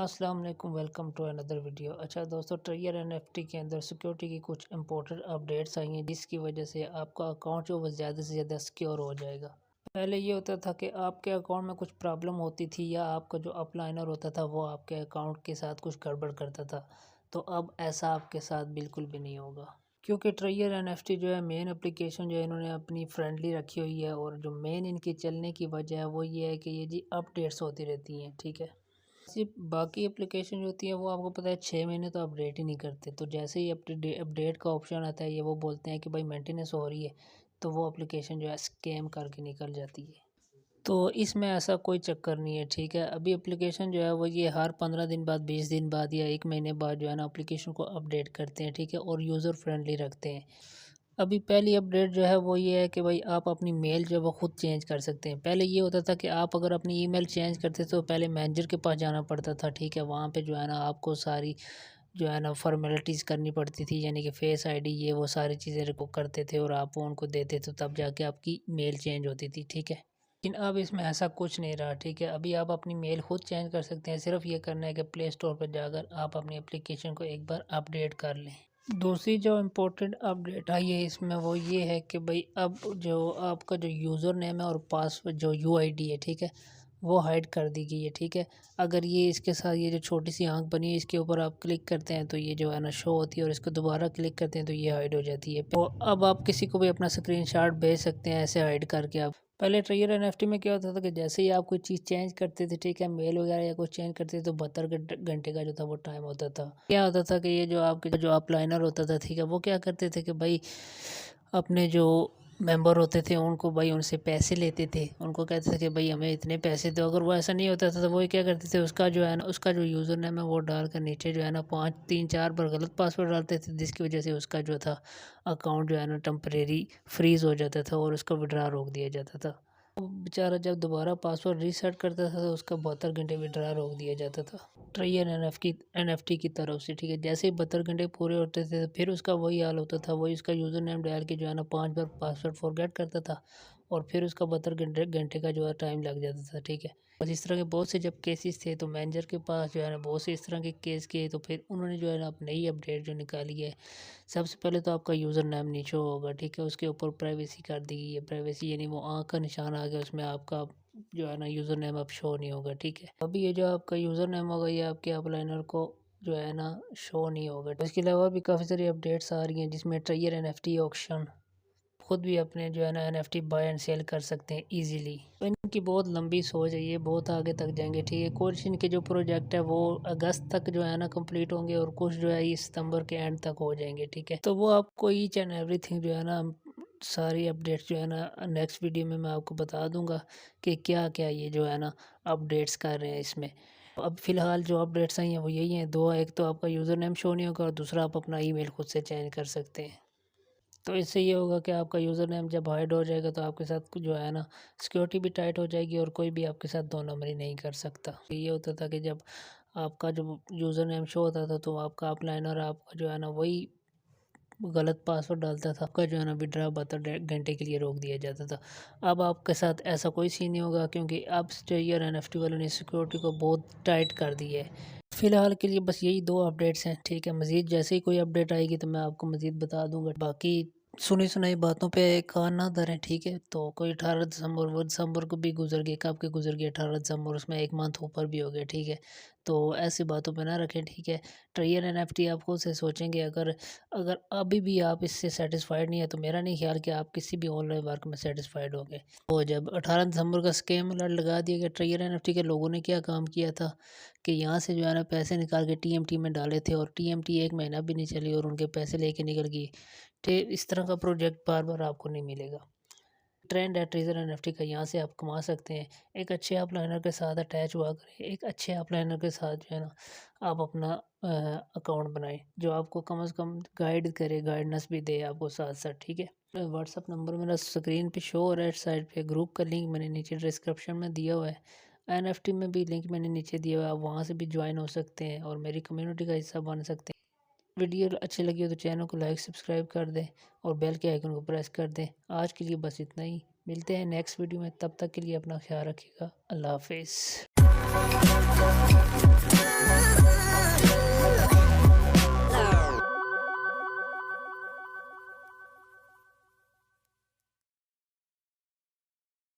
अस्सलाम वालेकुम, welcome to another video. अच्छा दोस्तों, ट्रिगर एनएफटी के अंदर सिक्योरिटी की कुछ इंपॉर्टेंट अपडेट्स आई हैं जिसकी वजह से आपका अकाउंट जो वो ज़्यादा से ज़्यादा सिक्योर हो जाएगा। पहले ये होता था कि आपके अकाउंट में कुछ प्रॉब्लम होती थी या आपका जो अपलाइनर होता था वो आपके अकाउंट के साथ कुछ गड़बड़ करता था, तो अब ऐसा आपके साथ बिल्कुल भी नहीं होगा, क्योंकि ट्रिगर एनएफटी जो है मेन एप्लीकेशन जो है इन्होंने अपनी फ्रेंडली रखी हुई है। और जो मेन इनकी चलने की वजह है वो ये है कि ये जी अपडेट्स होती रहती हैं, ठीक है। सिर्फ बाकी एप्लीकेशन जो होती है वो आपको पता है 6 महीने तो अपडेट ही नहीं करते, तो जैसे ही अपडेट का ऑप्शन आता है ये वो बोलते हैं कि भाई मेंटेनेंस हो रही है, तो वो एप्लीकेशन जो है स्कैम करके निकल जाती है। तो इसमें ऐसा कोई चक्कर नहीं है, ठीक है। अभी एप्लीकेशन जो है वो ये हर 15 दिन बाद, 20 दिन बाद या 1 महीने बाद जो है ना एप्लीकेशन को अपडेट करते हैं, ठीक है, और यूज़र फ्रेंडली रखते हैं। अभी पहली अपडेट जो है वो ये है कि भाई आप अपनी मेल जो है वो खुद चेंज कर सकते हैं। पहले ये होता था कि आप अगर अपनी ईमेल चेंज करते तो पहले मैनेजर के पास जाना पड़ता था, ठीक है। वहाँ पे जो है ना आपको सारी जो है ना फॉर्मेलिटीज़ करनी पड़ती थी, यानी कि फेस आईडी ये वो सारी चीज़ें को करते थे और आप उनको देते तो तब जाके आपकी मेल चेंज होती थी, ठीक है। लेकिन अब इसमें ऐसा कुछ नहीं रहा, ठीक है। अभी आप अपनी मेल खुद चेंज कर सकते हैं, सिर्फ ये करना है कि प्ले स्टोर पर जाकर आप अपनी एप्लीकेशन को एक बार अपडेट कर लें। दूसरी जो इम्पोर्टेंट अपडेट आई है इसमें वो ये है कि भाई अब जो आपका जो यूज़र नेम है और पासवर्ड जो यूआईडी है, ठीक है, वो हाइड कर दी गई है, ठीक है। अगर ये इसके साथ ये जो छोटी सी आंख बनी है इसके ऊपर आप क्लिक करते हैं तो ये जो है ना शो होती है और इसको दोबारा क्लिक करते हैं तो ये हाइड हो जाती है। तो अब आप किसी को भी अपना स्क्रीनशॉट भेज सकते हैं ऐसे हाइड करके। आप पहले ट्रिगर एनएफटी में क्या होता था कि जैसे ही आप कोई चीज़ चेंज करते थे, ठीक है, मेल वगैरह या कुछ चेंज करते थे तो 72 घंटे का जो था वो टाइम होता था। क्या होता था कि ये जो आपके जो अपलाइनर होता था, ठीक है, वो क्या करते थे कि भाई अपने जो मेंबर होते थे उनको भाई उनसे पैसे लेते थे, उनको कहते थे कि भाई हमें इतने पैसे दो। अगर वो ऐसा नहीं होता था तो वो क्या करते थे, उसका जो है ना उसका जो यूज़र नेम है वो डाल कर नीचे जो है ना 5 3 4 बार गलत पासवर्ड डालते थे, जिसकी वजह से उसका जो था अकाउंट जो है ना टेम्परेरी फ्रीज़ हो जाता था और उसका विड्रा रोक दिया जाता था। वो बेचारा जब दोबारा पासवर्ड रीसेट करता था तो उसका 72 घंटे विड्रा रोक दिया जाता था ट्रिगर एनएफटी की तरफ से, ठीक है। जैसे ही 72 घंटे पूरे होते थे तो फिर उसका वही हाल होता था, वही उसका यूज़र नेम डाल के जो है ना 5 बार पासवर्ड फॉरगेट करता था और फिर उसका 72 घंटे का जो है टाइम लग जाता था, ठीक है। बस इस तरह के बहुत से जब केसेस थे तो मैनेजर के पास जो है ना बहुत से इस तरह के केस किए, तो फिर उन्होंने जो है ना अब नई अपडेट जो निकाली है। सबसे पहले तो आपका यूज़र नेम नहीं शो होगा, ठीक है, उसके ऊपर प्राइवेसी कर दी गई है। प्राइवेसी यानी वो आँख का निशान आ गया, उसमें आपका जो है ना यूज़र नेम अब शो नहीं होगा, ठीक है। अभी ये जो आपका यूज़र नेम होगा ये आपके अपलाइनर को जो है ना शो नहीं होगा। इसके अलावा भी काफ़ी सारी अपडेट्स आ रही हैं जिसमें ट्रिगर एनएफटी ऑक्शन खुद भी अपने जो है ना एनएफटी बाय एंड सेल कर सकते हैं इजीली। तो इनकी बहुत लंबी सोच है, ये बहुत आगे तक जाएंगे, ठीक है। कुछ इनके जो प्रोजेक्ट है वो अगस्त तक जो है ना कंप्लीट होंगे और कुछ जो है इस सितंबर के एंड तक हो जाएंगे, ठीक है। तो वो आपको ईच एंड एवरीथिंग जो है ना सारी अपडेट्स जो है ना नेक्स्ट वीडियो में मैं आपको बता दूंगा कि क्या क्या ये जो है ना अपडेट्स कर रहे हैं इसमें। अब फिलहाल जो अपडेट्स आई हैं वो यही हैं दो, एक तो आपका यूज़र नेम शो नहीं होगा और दूसरा आप अपना ईमेल खुद से चेंज कर सकते हैं। तो इससे ये होगा कि आपका यूज़र नेम जब हाइड हो जाएगा तो आपके साथ जो है ना सिक्योरिटी भी टाइट हो जाएगी और कोई भी आपके साथ दो नंबरी नहीं कर सकता। ये होता था कि जब आपका जो यूज़र नेम शो होता था तो आपका अपलाइनर आपका जो है ना वही गलत पासवर्ड डालता था, आपका जो है ना विड्रा 72 घंटे के लिए रोक दिया जाता था। अब आपके साथ ऐसा कोई सीन नहीं होगा क्योंकि अब ट्रिगर एनएफटी वालों ने सिक्योरिटी को बहुत टाइट कर दी है। फ़िलहाल के लिए बस यही दो अपडेट्स हैं, ठीक है। मज़ीद जैसे ही कोई अपडेट आएगी तो मैं आपको मज़ीद बता दूंगा। बाकी सुनी सुनाई बातों पे कान ना धरें, ठीक है। तो कोई 18 दिसंबर वो दिसंबर को भी गुजर गए, कब के गुजर गए 18 दिसंबर, उसमें एक मंथ ऊपर भी हो गया, ठीक है। तो ऐसी बातों पे ना रखें, ठीक है। ट्रिगर एनएफटी आप खुद से सोचेंगे, अगर अगर अभी भी आप इससे सेटिस्फाइड नहीं है तो मेरा नहीं ख्याल कि आप किसी भी ऑनलाइन वर्क में सेटिस्फाइड होंगे। तो जब 18 दिसंबर का स्कैम अलर्ट लगा दिया गया, ट्रिगर एनएफटी के लोगों ने क्या काम किया था कि यहाँ से जो है ना पैसे निकाल के टीएमटी में डाले थे और टीएमटी 1 महीना भी नहीं चली और उनके पैसे लेके निकल गई। इस तरह का प्रोजेक्ट बार बार आपको नहीं मिलेगा। ट्रेंड है ट्रिगर एनएफटी का, यहाँ से आप कमा सकते हैं। एक अच्छे अपलाइनर के साथ अटैच हुआ करें, एक अच्छे अपलाइनर के साथ जो है ना आप अपना अकाउंट बनाएं जो आपको कम से कम गाइड करे, गाइडेंस भी दे आपको साथ साथ, ठीक है। व्हाट्सअप नंबर मेरा स्क्रीन पे शो हो रहा है, साइड पे ग्रुप का लिंक मैंने नीचे डिस्क्रिप्शन में दिया हुआ है। एनएफटी में भी लिंक मैंने नीचे दिया हुआ है, आप वहाँ से भी ज्वाइन हो सकते हैं और मेरी कम्युनिटी का हिस्सा बन सकते हैं। वीडियो अच्छी लगी हो तो चैनल को लाइक सब्सक्राइब कर दें और बेल के आइकन को प्रेस कर दें। आज के लिए बस इतना ही, मिलते हैं नेक्स्ट वीडियो में, तब तक के लिए अपना ख्याल रखिएगा। अल्लाह हाफिज़।